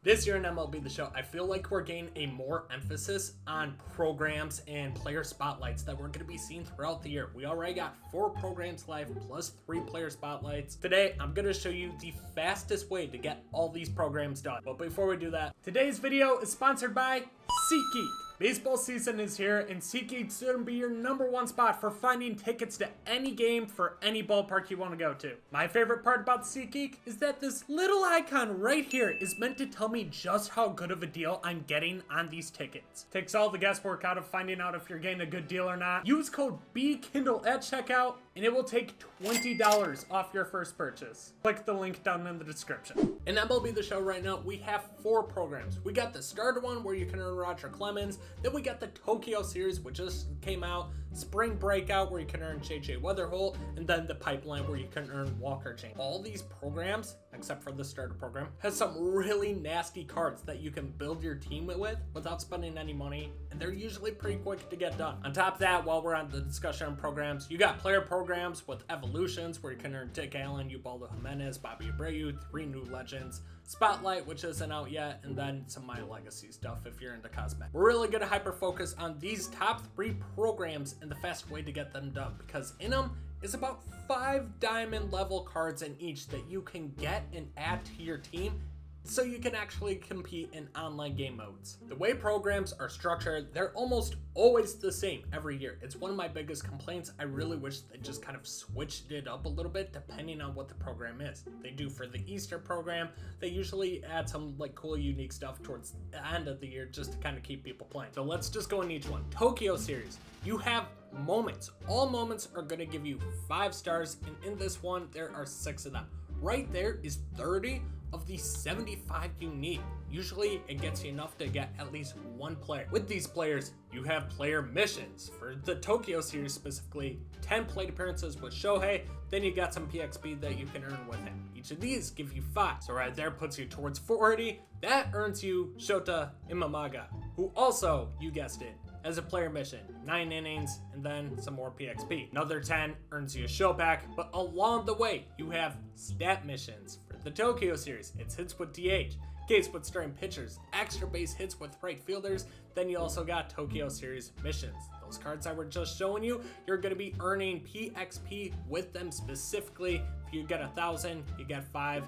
This year in MLB The Show, I feel like we're getting a more emphasis on programs and player spotlights that we're going to be seeing throughout the year. We already got 4 programs live plus 3 player spotlights. Today, I'm going to show you the fastest way to get all these programs done. But before we do that, today's video is sponsored by SeatGeek. Baseball season is here, and SeatGeek's going to be your #1 spot for finding tickets to any game for any ballpark you want to go to. My favorite part about SeatGeek is that this little icon right here is meant to tell me just how good of a deal I'm getting on these tickets. Takes all the guesswork out of finding out if you're getting a good deal or not. Use code Bkindel at checkout, and it will take $20 off your first purchase. Click the link down in the description. In MLB The Show right now, we have 4 programs. We got the starter one where you can earn Roger Clemens. Then we got the Tokyo series, which just came out. Spring Breakout, where you can earn JJ Weatherholt. And then the Pipeline, where you can earn Walker Chain. All these programs, except for the starter program, has some really nasty cards that you can build your team with without spending any money. And they're usually pretty quick to get done. On top of that, while we're on the discussion on programs, you got player programs with Evolutions, where you can earn Dick Allen, Ubaldo Jimenez, Bobby Abreu, 3 new legends, Spotlight, which isn't out yet, and then some My Legacy stuff if you're into cosmetic. We're really going to hyper-focus on these top 3 programs and the fast way to get them done, because in them is about 5 diamond level cards in each that you can get and add to your team so you can actually compete in online game modes. The way programs are structured, they're almost always the same every year. It's one of my biggest complaints. I really wish they just kind of switched it up a little bit depending on what the program is. They do for the Easter program, they usually add some like cool unique stuff towards the end of the year just to kind of keep people playing. So let's just go in each one. Tokyo series, you have moments. All moments are going to give you 5 stars, and in this one there are 6 of them. Right there is 30 of the 75 you need. Usually it gets you enough to get at least 1 player. With these players, you have player missions. For the Tokyo series specifically, 10 plate appearances with Shohei, then you got some PXP that you can earn with him. Each of these give you 5. So right there puts you towards 40. That earns you Shota Imamaga, who also, you guessed it, as a player mission, 9 innings, and then some more PXP. Another 10 earns you a show back, but along the way, you have stat missions. For the Tokyo series, it's hits with DH, case with starting pitchers, extra base hits with right fielders, then you also got Tokyo series missions. Those cards I were just showing you, you're going to be earning PXP with them specifically. If you get 1,000, you get 5.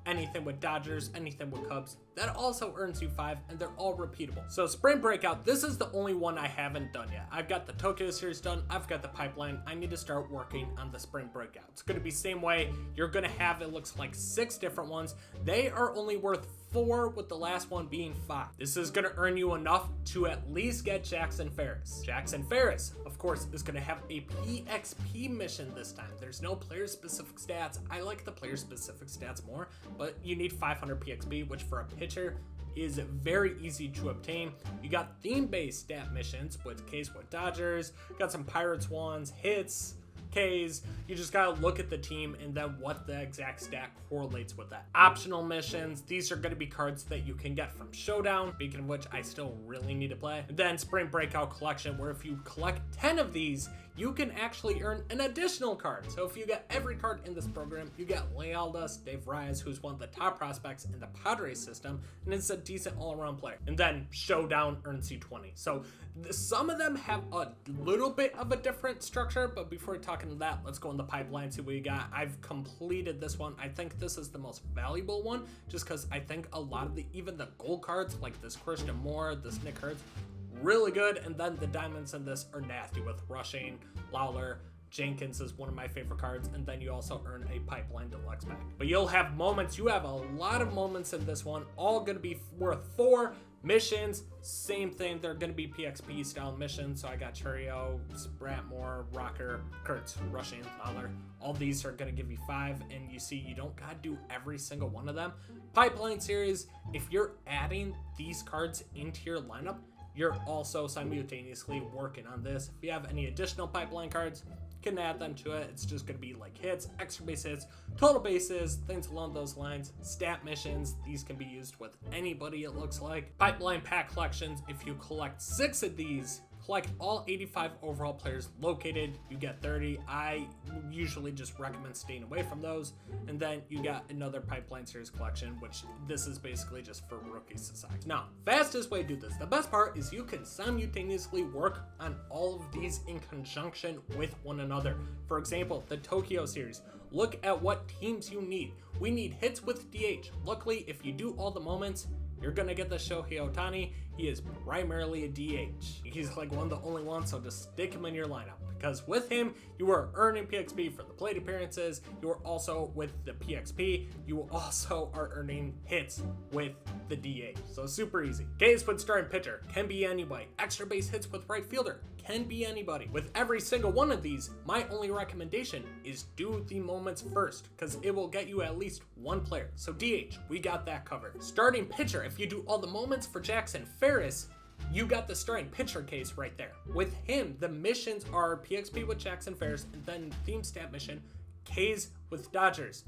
Anything with Dodgers, anything with Cubs, that also earns you 5, and they're all repeatable. So Spring Breakout, this is the only one I haven't done yet. I've got the Tokyo series done, I've got the Pipeline. I need to start working on the Spring Breakout. It's going to be same way. You're going to have, it looks like 6 different ones. They are only worth 4, with the last one being 5. This is going to earn you enough to at least get Jackson Ferris. Jackson Ferris, of course, is going to have a PXP mission this time. There's no player-specific stats. I like the player-specific stats more, but you need 500 PXP, which for a pitcher is very easy to obtain. You got theme-based stat missions with case with Dodgers, got some Pirates ones, hits, Ks. You just gotta look at the team and then what the exact stat correlates with that. Optional missions, these are gonna be cards that you can get from Showdown, speaking of which I still really need to play. And then Spring Breakout Collection, where if you collect 10 of these, you can actually earn an additional card. So if you get every card in this program, you get Lealdas, Dave Reyes, who's one of the top prospects in the Padres system, and is a decent all-around player. And then Showdown earns you 20. So some of them have a little bit of a different structure, but before we talk into that, let's go in the Pipeline, see what we got. I've completed this one. I think this is the most valuable one, just because I think a lot of even the gold cards, like this Christian Moore, this Nick Hurts, really good, and then the diamonds in this are nasty with Rushing, Lawler, Jenkins is one of my favorite cards, and then you also earn a Pipeline Deluxe pack. But you'll have moments, you have a lot of moments in this one, all gonna be worth 4 missions. Same thing, they're gonna be PXP style missions. So I got Churio, Spratmore, Rocker, Kurtz, Rushing, Lawler. All these are gonna give you 5, and you see you don't gotta do every single one of them. Pipeline series, if you're adding these cards into your lineup, you're also simultaneously working on this. If you have any additional Pipeline cards, you can add them to it. It's just going to be like hits, extra base hits, total bases, things along those lines. Stat missions, these can be used with anybody, it looks like. Pipeline pack collections, if you collect 6 of these, collect all 85 overall players located, you get 30. I usually just recommend staying away from those. And then you got another Pipeline Series collection, which this is basically just for rookies to select. Now, fastest way to do this, the best part is you can simultaneously work on all of these in conjunction with one another. For example, the Tokyo Series. Look at what teams you need. We need hits with DH. Luckily, if you do all the moments, you're gonna get the Shohei Ohtani. He is primarily a DH. He's like one of the only ones, so just stick him in your lineup. Because with him, you are earning PXP for the plate appearances. You are also, with the PXP, you also are earning hits with the DH. So super easy. Ks with starting pitcher can be anybody. Extra base hits with right fielder can be anybody. With every single one of these, my only recommendation is do the moments first, because it will get you at least one player. So DH, we got that covered. Starting pitcher, if you do all the moments for Jackson Ferris, you got the starting pitcher case right there. With him, the missions are PXP with Jackson Ferris, and then theme stat mission, Ks with Dodgers.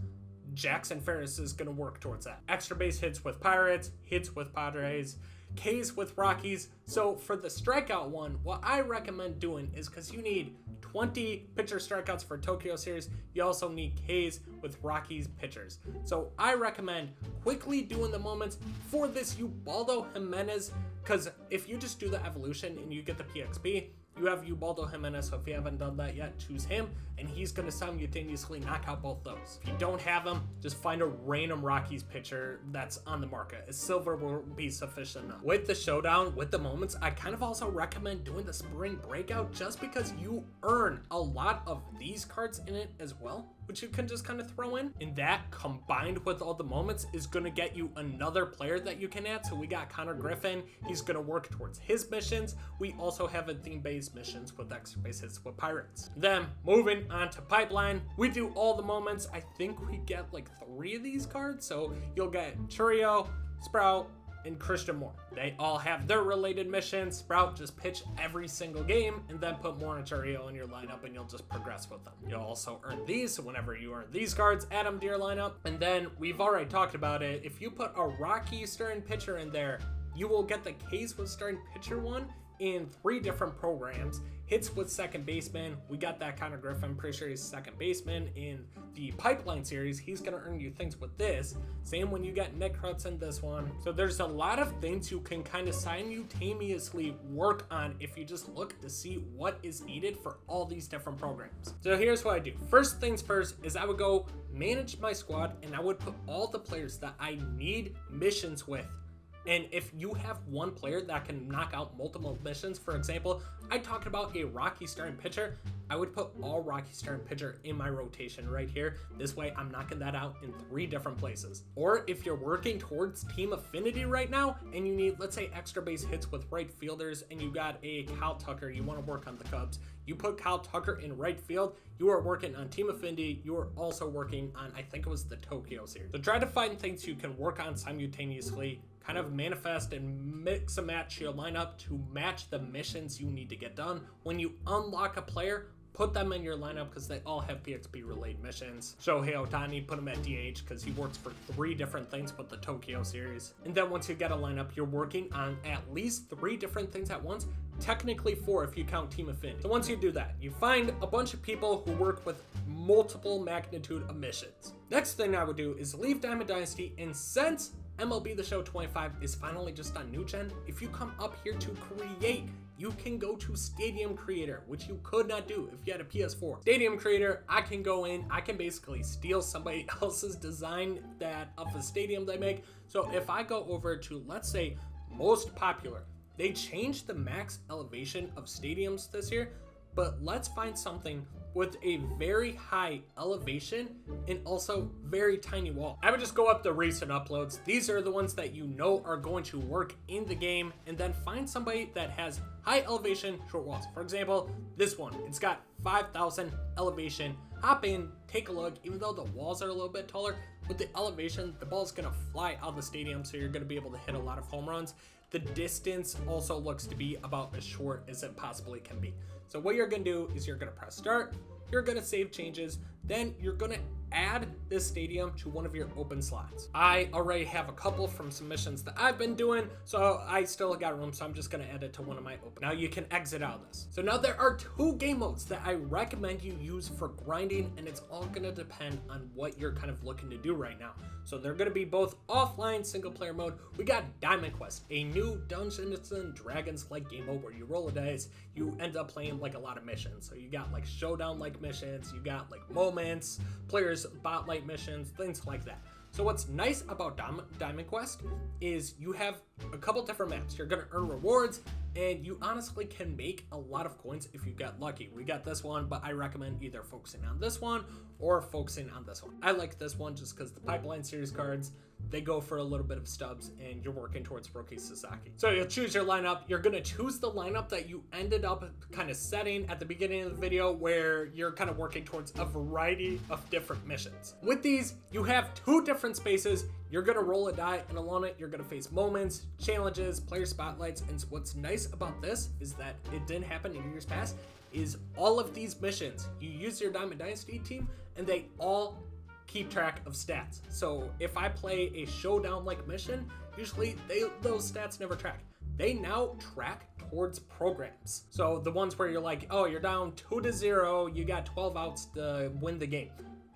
Jackson Ferris is going to work towards that. Extra base hits with Pirates, hits with Padres, Ks with Rockies. So for the strikeout one, what I recommend doing is, because you need 20 pitcher strikeouts for Tokyo Series, you also need Ks with Rockies pitchers. So I recommend quickly doing the moments for this Ubaldo Jimenez, because if you just do the evolution and you get the PXP, you have Ubaldo Jimenez. So if you haven't done that yet, choose him, and he's going to simultaneously knock out both those. If you don't have him, just find a random Rockies pitcher that's on the market. A silver will be sufficient enough. With the showdown, with the moments, I kind of also recommend doing the spring breakout, just because you earn a lot of these cards in it as well, which you can just kind of throw in. And that, combined with all the moments, is going to get you another player that you can add. So we got Connor Griffin. He's going to work towards his missions. We also have a theme-based missions with extra base hits with Pirates. Then moving on to Pipeline, we do all the moments. I think we get like 3 of these cards. So you'll get Churio, Sprout, and Christian Moore. They all have their related missions. Sprout, just pitch every single game and then put Moore and Churio in your lineup, and you'll just progress with them. You'll also earn these, so whenever you earn these cards, add them to your lineup. And then we've already talked about it. If you put a Rocky starting pitcher in there, you will get the Ks with starting pitcher one in 3 different programs. Hits with second baseman, we got that Connor Griffin, pretty sure he's second baseman. In the Pipeline Series, he's gonna earn you things with this. Same when you get Nick Krutz in this one. So there's a lot of things you can kind of simultaneously work on if you just look to see what is needed for all these different programs. So here's what I do. First things first is I would go manage my squad, and I would put all the players that I need missions with. And if you have one player that can knock out multiple missions, for example, I talked about a Rocky starting pitcher, I would put all Rocky starting pitcher in my rotation right here. This way I'm knocking that out in 3 different places. Or if you're working towards team affinity right now and you need, let's say, extra base hits with right fielders, and you got a Kyle Tucker, you want to work on the Cubs, you put Kyle Tucker in right field, you are working on team affinity, you are also working on, I think it was the Tokyo Series. So try to find things you can work on simultaneously, kind of manifest and mix and match your lineup to match the missions you need to get done. When you unlock a player, put them in your lineup because they all have PXP related missions. Shohei Ohtani, put him at DH because he works for 3 different things with the Tokyo Series. And then once you get a lineup, you're working on at least 3 different things at once. Technically 4 if you count team affinity. So once you do that, you find a bunch of people who work with multiple magnitude of missions. Next thing I would do is leave Diamond Dynasty, and since MLB The Show 25 is finally just on new gen, if you come up here to create, you can go to Stadium Creator, which you could not do if you had a PS4. Stadium Creator, I can go in, I can basically steal somebody else's design that of a stadium they make. So if I go over to, let's say, most popular, they changed the max elevation of stadiums this year, but let's find something with a very high elevation and also very tiny wall. I would just go up the recent uploads. These are the ones that you know are going to work in the game, and then find somebody that has high elevation short walls. For example, this one, it's got 5,000 elevation. Hop in, take a look. Even though the walls are a little bit taller, with the elevation, the ball's gonna fly out of the stadium, so you're gonna be able to hit a lot of home runs. The distance also looks to be about as short as it possibly can be. So what you're gonna do is you're gonna press start, you're gonna save changes, then you're gonna add this stadium to one of your open slots. I already have a couple from some missions that I've been doing, so I still got room, so I'm just gonna add it to one of my open. Now you can exit out of this. So now there are 2 game modes that I recommend you use for grinding, and it's all gonna depend on what you're kind of looking to do right now. So they're gonna be both offline single player mode. We got Diamond Quest, a new Dungeons and Dragons like game mode where you roll a dice, you end up playing like a lot of missions. So you got like showdown like missions, you got like moments, players spotlight missions, things like that. So what's nice about Diamond Quest is you have a couple different maps. You're gonna earn rewards, and you honestly can make a lot of coins if you get lucky. We got this one, but I recommend either focusing on this one or focusing on this one. I like this one just because the Pipeline Series cards, they go for a little bit of stubs, and you're working towards Rookie Sasaki. So you'll choose your lineup. You're gonna choose the lineup that you ended up kind of setting at the beginning of the video, where you're kind of working towards a variety of different missions. With these, you have 2 different spaces. You're gonna roll a die, and along it, you're gonna face moments, challenges, player spotlights. And what's nice about this is that it didn't happen in years past, is all of these missions, you use your Diamond Dynasty team, and they all keep track of stats. So if I play a showdown like mission, usually those stats never track. They now track towards programs. So the ones where you're like, oh, you're down 2-0, you got 12 outs to win the game.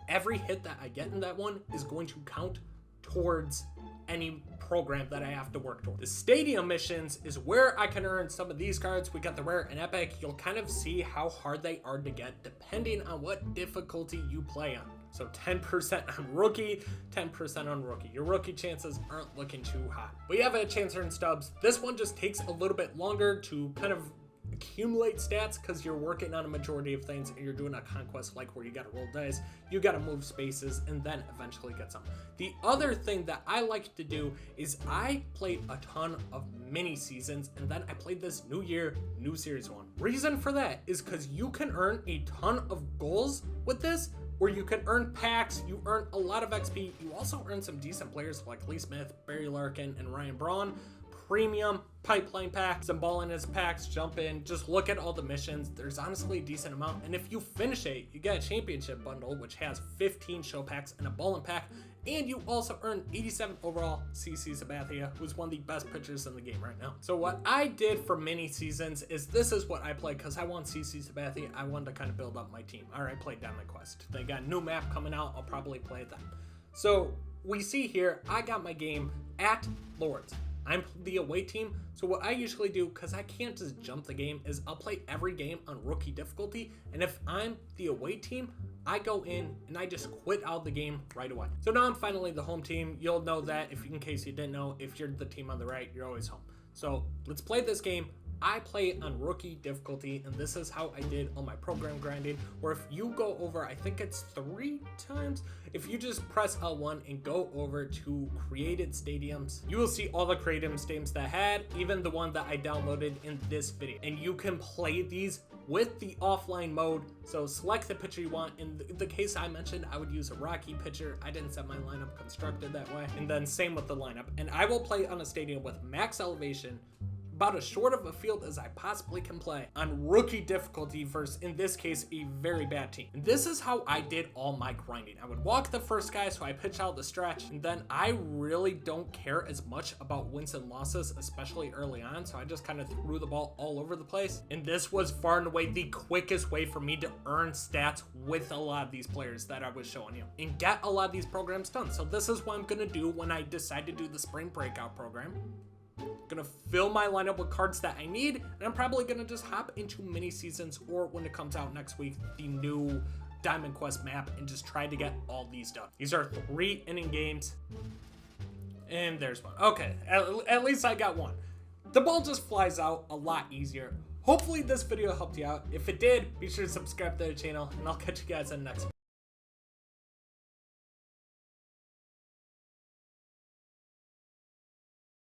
Every hit that I get in that one is going to count towards any program that I have to work toward. The stadium missions is where I can earn some of these cards. We got the rare and epic. You'll kind of see how hard they are to get depending on what difficulty you play on. So 10% on rookie, 10% on rookie. Your rookie chances aren't looking too hot. We have a chance to earn stubs. This one just takes a little bit longer to kind of accumulate stats because you're working on a majority of things, and you're doing a conquest like where you gotta roll dice, you gotta move spaces, and then eventually get some. The other thing that I like to do is I played a ton of mini seasons, and then I played this New Year, New Series one. Reason for that is because you can earn a ton of goals with this, where you can earn packs, you earn a lot of XP, you also earn some decent players like Lee Smith, Barry Larkin, and Ryan Braun. Premium pipeline packs, some ball in his packs, jump in, just look at all the missions. There's honestly a decent amount, and if you finish it, you get a championship bundle which has 15 show packs and a ball in pack, and you also earn 87 overall. CC Sabathia, who's one of the best pitchers in the game right now. So what I did for mini seasons is this is what I played because I want CC Sabathia. I wanted to kind of build up my team. All right, played Diamond Quest. They got a new map coming out. I'll probably play that. So we see here, I got my game at Lords. I'm the away team, so what I usually do, because I can't just jump the game, is I'll play every game on rookie difficulty, and if I'm the away team, I go in and I just quit out the game right away. So now I'm finally the home team. You'll know that in case you didn't know, if you're the team on the right, you're always home. So let's play this game. I play it on rookie difficulty, and this is how I did all my program grinding, where if you go over, I think it's 3 times, if you just press L1 and go over to created stadiums, you will see all the created stadiums that I had, even the one that I downloaded in this video. And you can play these with the offline mode. So select the pitcher you want. In the case I mentioned, I would use a Rocky pitcher. I didn't set my lineup constructed that way. And then same with the lineup. And I will play on a stadium with max elevation, about as short of a field as I possibly can play, on rookie difficulty versus, in this case, a very bad team. And this is how I did all my grinding. I would walk the first guy, so I pitch out the stretch, and then I really don't care as much about wins and losses, especially early on, so I just kind of threw the ball all over the place. And this was far and away the quickest way for me to earn stats with a lot of these players that I was showing you, and get a lot of these programs done. So this is what I'm gonna do when I decide to do the spring breakout program. Gonna fill my lineup with cards that I need, and I'm probably gonna just hop into mini seasons, or when it comes out next week, the new Diamond Quest map, and just try to get all these done. These are 3 inning games, and there's one. Okay, at least I got one. The ball just flies out a lot easier. Hopefully this video helped you out. If it did, be sure to subscribe to the channel, and I'll catch you guys in the next one.